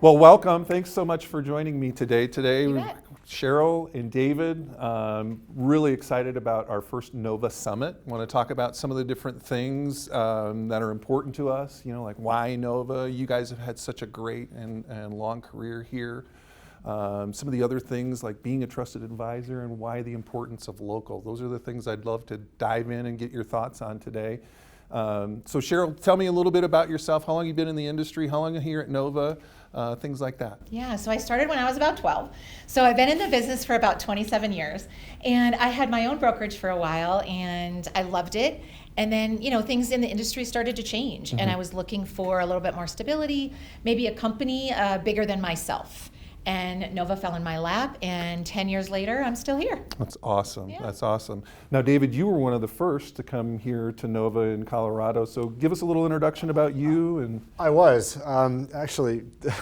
Well, welcome. Thanks so much for joining me today. You bet. Cheryl and David, really excited about our first Nova Summit. Want to talk about some of the different things that are important to us, like why Nova. You guys have had such a great and long career here. Some of the other things like being a trusted advisor and why the importance of local. Those are the things I'd love to dive in and get your thoughts on today. So Cheryl, tell me a little bit about yourself. How long have you been in the industry? How long here at Nova? Things like that. Yeah, so I started when I was about 12. So I've been in the business for about 27 years. And I had my own brokerage for a while and I loved it. And then, things in the industry started to change. And I was looking for a little bit more stability, maybe a company bigger than myself. And Nova fell in my lap, and 10 years later, I'm still here. That's awesome. Yeah. That's awesome. Now, David, you were one of the first to come here to Nova in Colorado. So give us a little introduction about you. And I was. Actually,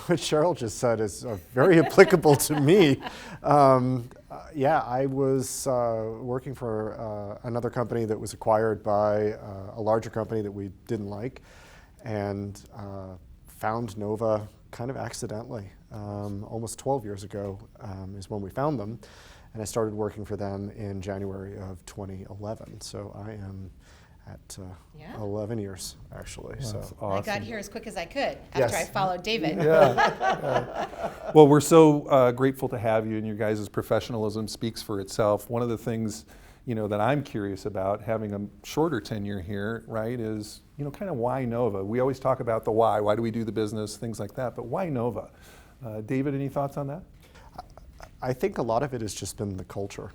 what Cheryl just said is very applicable to me. I was working for another company that was acquired by a larger company that we didn't like, and found Nova kind of accidentally. Almost 12 years ago is when we found them, and I started working for them in January of 2011. So I am at 11 years, actually. That's so awesome. I got here as quick as I could after Yes. I followed David. Yeah. Well, we're so grateful to have you, and your guys' professionalism speaks for itself. One of the things that I'm curious about, having a shorter tenure here, right, is kind of why Nova? We always talk about the why. Why do we do the business? Things like that. But why Nova? David, any thoughts on that? I think a lot of it has just been the culture,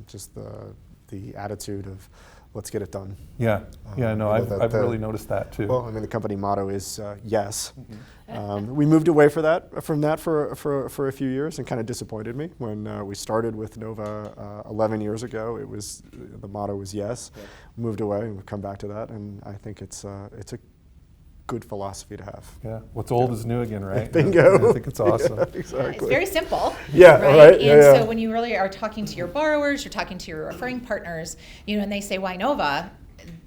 just the attitude of let's get it done. Yeah. No, I've really noticed that too. Well, the company motto is yes. We moved away from that for a few years, and kind of disappointed me when we started with Nova 11 years ago. It was the motto was yes. Yeah. Moved away, and we've come back to that, and I think it's a good philosophy to have. Yeah. What's old is new again, right? Bingo. I think it's awesome. Yeah, Yeah, exactly. it's very simple. Yeah, right, And yeah. so when you really are talking to your borrowers, you're talking to your referring partners, and they say, why Nova?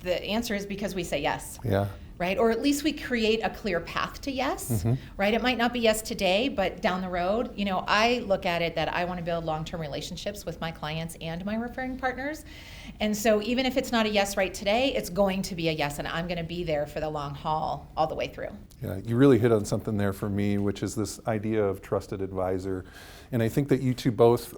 The answer is because we say yes. Yeah. Right? Or at least we create a clear path to yes, right? It might not be yes today, but down the road, I look at it that I want to build long-term relationships with my clients and my referring partners. And so even if it's not a yes right today, it's going to be a yes, and I'm going to be there for the long haul all the way through. Yeah, you really hit on something there for me, which is this idea of trusted advisor. And I think that you two both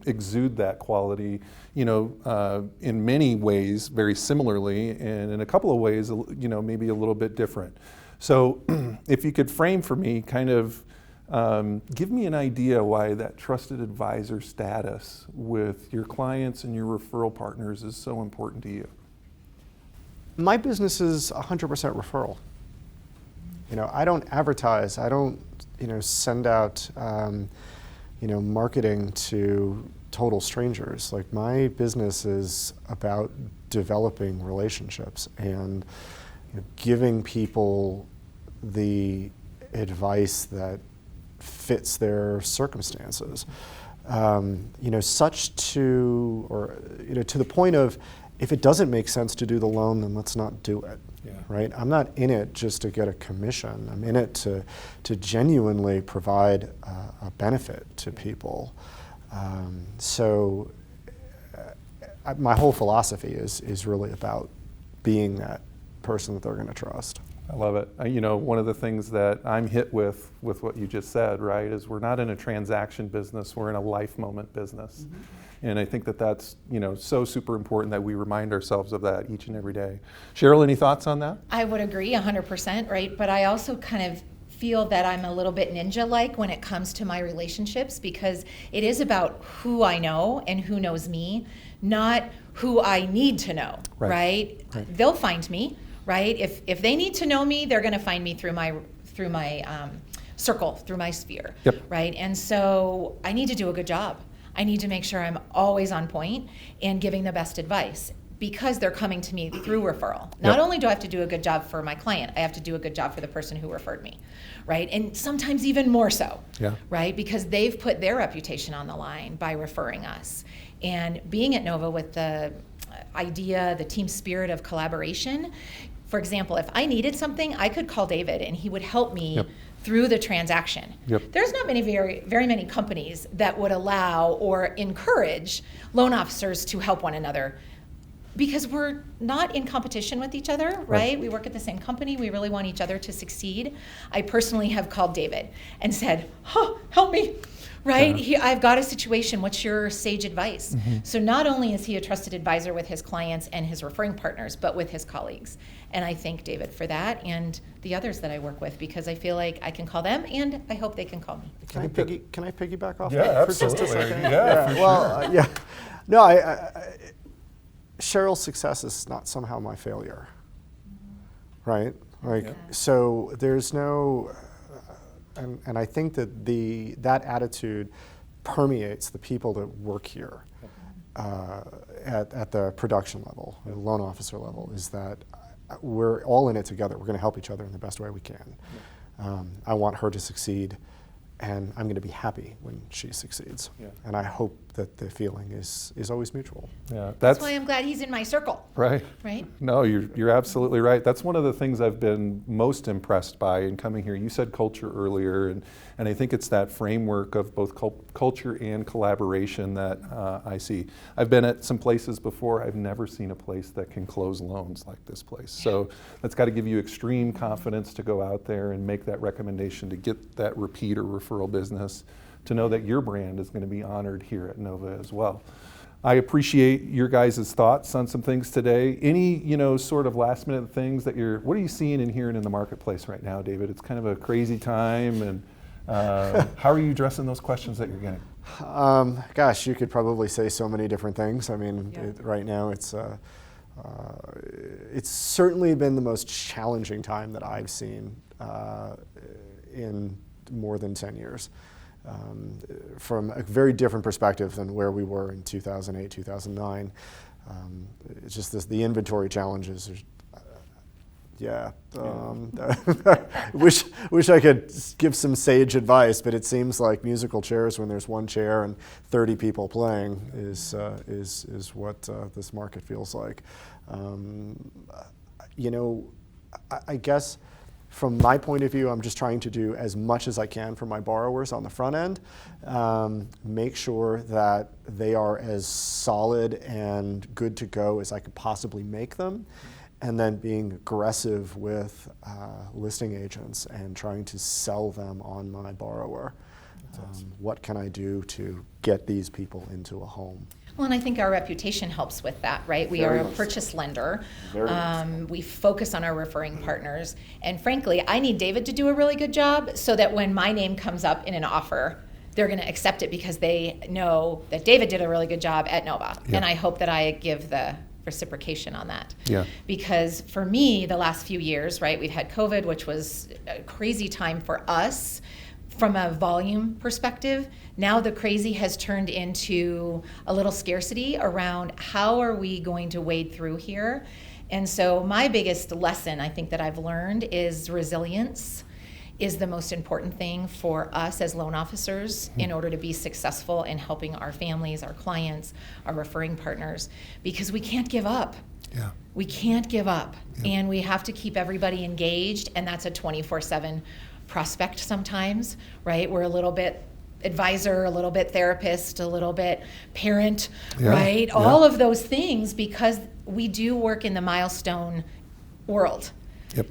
exude that quality, in many ways very similarly, and in a couple of ways, maybe a little bit different. So if you could frame for me, kind of give me an idea why that trusted advisor status with your clients and your referral partners is so important to you. My business is 100% referral. I don't advertise. I don't, send out, marketing to total strangers. Like, my business is about developing relationships and giving people the advice that fits their circumstances. Such to, or to the point of, if it doesn't make sense to do the loan, then let's not do it. Yeah. Right? I'm not in it just to get a commission. I'm in it to genuinely provide a benefit to people. My whole philosophy is really about being that person that they're going to trust. I love it. One of the things that I'm hit with what you just said, right, is we're not in a transaction business, we're in a life moment business. And I think that that's, so super important that we remind ourselves of that each and every day. Cheryl, any thoughts on that? I would agree 100%, right? But I also kind of feel that I'm a little bit ninja-like when it comes to my relationships, because it is about who I know and who knows me, not who I need to know, right? They'll find me, right? If they need to know me, they're going to find me through my circle, through my sphere, right? And so I need to do a good job. I need to make sure I'm always on point and giving the best advice, because they're coming to me through referral. Not only do I have to do a good job for my client, I have to do a good job for the person who referred me, right? And sometimes even more so, right? Because they've put their reputation on the line by referring us. And being at Nova with the idea, the team spirit of collaboration, for example, if I needed something, I could call David and he would help me through the transaction. Yep. There's not very many companies that would allow or encourage loan officers to help one another, because we're not in competition with each other, right? We work at the same company. We really want each other to succeed. I personally have called David and said, help me, right? I've got a situation. What's your sage advice? So not only is he a trusted advisor with his clients and his referring partners, but with his colleagues. And I thank David for that, and the others that I work with, because I feel like I can call them, and I hope they can call me. Can I piggyback off Yeah, that for just a absolutely. second? Yeah, for well, yeah. No, Cheryl's success is not somehow my failure, right? Like, so there's no, and I think that that attitude permeates the people that work here at the production level, the loan officer level, is that we're all in it together. We're going to help each other in the best way we can. I want her to succeed, and I'm going to be happy when she succeeds. And I hope that the feeling is always mutual. Yeah, That's why I'm glad he's in my circle. right. Right? No, you're absolutely right. That's one of the things I've been most impressed by in coming here. You said culture earlier, and I think it's that framework of both culture and collaboration that I see. I've been at some places before. I've never seen a place that can close loans like this place. So that's got to give you extreme confidence to go out there and make that recommendation to get that repeat or referral business, to know that your brand is going to be honored here at Nova as well. I appreciate your guys' thoughts on some things today. Any, sort of last minute things that what are you seeing and hearing in the marketplace right now, David? It's kind of a crazy time, and how are you addressing those questions that you're getting? Gosh, you could probably say so many different things. I mean, right now it's certainly been the most challenging time that I've seen in more than 10 years. From a very different perspective than where we were in 2008, 2009. It's just the inventory challenges. Wish I could give some sage advice, but it seems like musical chairs, when there's one chair and 30 people playing, is what this market feels like. I guess, from my point of view, I'm just trying to do as much as I can for my borrowers on the front end, make sure that they are as solid and good to go as I could possibly make them, and then being aggressive with listing agents and trying to sell them on my borrower. What can I do to get these people into a home? Well, and I think our reputation helps with that, right? We are a purchase lender. We focus on our referring partners. And frankly, I need David to do a really good job so that when my name comes up in an offer, they're going to accept it because they know that David did a really good job at Nova. And I hope that I give the reciprocation on that. Because for me, the last few years, right, we've had COVID, which was a crazy time for us from a volume perspective. Now the crazy has turned into a little scarcity around how are we going to wade through here. And so my biggest lesson I think that I've learned is resilience is the most important thing for us as loan officers in order to be successful in helping our families, our clients, our referring partners, because we can't give up. We can't give up. And we have to keep everybody engaged, and that's a 24/7 prospect sometimes, right? We're a little bit advisor, a little bit therapist, a little bit parent, right? All of those things, because we do work in the milestone world.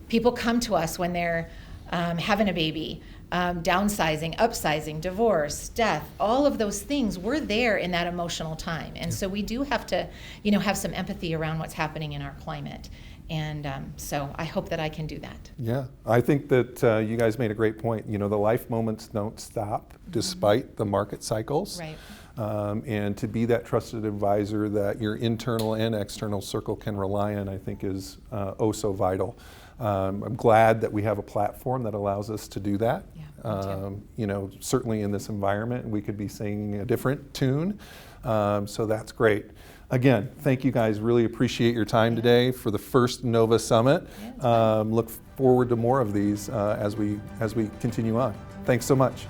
People come to us when they're having a baby, downsizing, upsizing, divorce, death, all of those things. We're there in that emotional time. And so we do have to, have some empathy around what's happening in our climate. And so I hope that I can do that. Yeah, I think that you guys made a great point. The life moments don't stop despite the market cycles. Right. And to be that trusted advisor that your internal and external circle can rely on, I think is oh so vital. I'm glad that we have a platform that allows us to do that. Certainly in this environment, we could be singing a different tune. So that's great. Again, thank you guys. Really appreciate your time today for the first Nova Summit. Look forward to more of these as we continue on. Thanks so much.